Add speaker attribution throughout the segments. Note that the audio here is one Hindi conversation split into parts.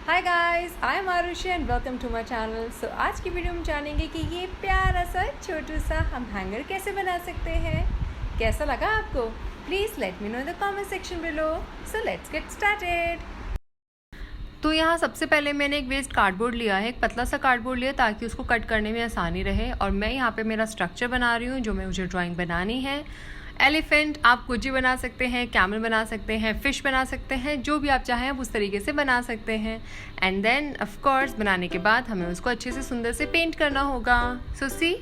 Speaker 1: Hi guys, I am Aarushi and welcome to my channel. So आज की वीडियो में जानेंगे कि ये प्यारा सा छोटू सा हम हैंगर कैसे बना सकते हैं। कैसा लगा आपको? Please let me know in the comment section below. So let's get started. तो यहाँ सबसे पहले मैंने एक वेस्ट कार्डबोर्ड लिया है, एक पतला सा कार्डबोर्ड लिया ताकि उसको कट करने में आसानी रहे। और मैं यहाँ पे मेरा स्ट्रक्चर बना रही हूँ जो मुझे ड्राइंग बनानी है। एलिफेंट आप कुछ भी बना सकते हैं, कैमल बना सकते हैं, फिश बना सकते हैं, जो भी आप चाहें आप उस तरीके से बना सकते हैं। एंड देन ऑफ कोर्स बनाने के बाद हमें उसको अच्छे से सुंदर से पेंट करना होगा। सो सी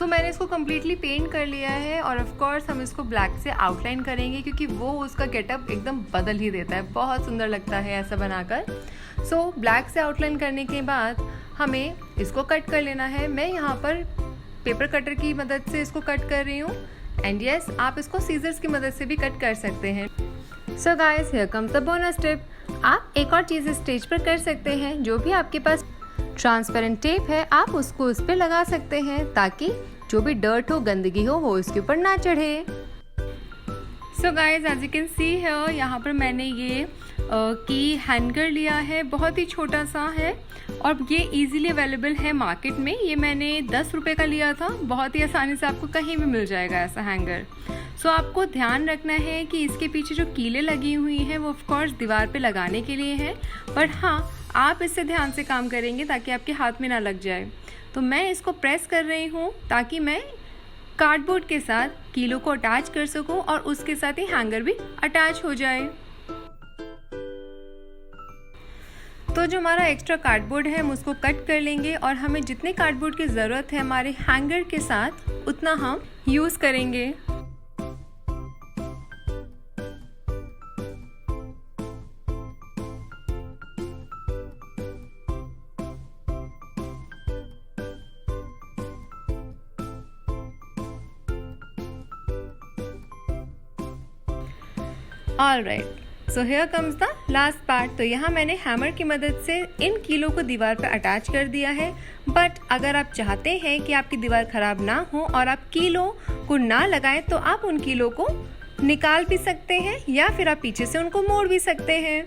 Speaker 1: मैंने इसको कम्प्लीटली पेंट कर लिया है और ऑफ कोर्स हम इसको ब्लैक से आउटलाइन करेंगे क्योंकि वो उसका गेटअप एकदम बदल ही देता है, बहुत सुंदर लगता है ऐसा बनाकर। ब्लैक से आउटलाइन करने के बाद हमें इसको कट कर लेना है। मैं यहाँ पर पेपर कटर की मदद से इसको कट कर रही हूँ एंड यस आप इसको सीजर्स की मदद से भी कट कर सकते हैं। So guys, here comes the bonus tip. आप एक और चीज़ स्टेज पर कर सकते हैं, जो भी आपके पास ट्रांसपेरेंट टेप है आप उसको उस पर लगा सकते हैं ताकि जो भी डर्ट हो, गंदगी हो, वो इसके ऊपर ना चढ़े। So guys, as you can see है यहाँ पर मैंने ये की हैंगर लिया है, बहुत ही छोटा सा है और ये इजीली अवेलेबल है मार्केट में। ये मैंने 10 रुपये का लिया था, बहुत ही आसानी से आपको कहीं भी मिल जाएगा ऐसा हैंगर। आपको ध्यान रखना है कि इसके पीछे जो कीलें लगी हुई हैं वो ऑफकोर्स दीवार पे लगाने के लिए है, बट हाँ आप इससे ध्यान से काम करेंगे ताकि आपके हाथ में ना लग जाए। तो मैं इसको प्रेस कर रही हूँ ताकि मैं कार्डबोर्ड के साथ कीलों को अटैच कर सकूँ और उसके साथ ही हैंगर भी अटैच हो जाए। तो जो हमारा एक्स्ट्रा कार्डबोर्ड है हम उसको कट कर लेंगे और हमें जितने कार्डबोर्ड की ज़रूरत है हमारे हैंगर के साथ उतना हम यूज़ करेंगे। Alright, so here comes the last part. तो यहाँ मैंने हैमर की मदद से इन कीलों को दीवार पर अटैच कर दिया है। बट अगर आप चाहते हैं कि आपकी दीवार खराब ना हो और आप कीलों को ना लगाएं तो आप उन कीलों को निकाल भी सकते हैं या फिर आप पीछे से उनको मोड़ भी सकते हैं।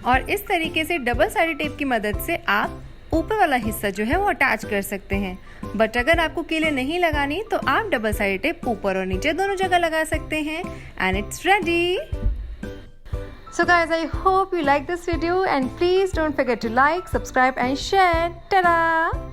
Speaker 1: और इस तरीके से डबल साइडेड टेप की मदद से आप ऊपर वाला हिस्सा जो है वो अटैच कर सकते हैं। बट अगर आपको कीलें नहीं लगानी तो आप डबल साइडेड टेप ऊपर और नीचे दोनों जगह लगा सकते हैं and it's ready. So guys, I hope you like this video and please don't forget to like, subscribe and share. Ta-da!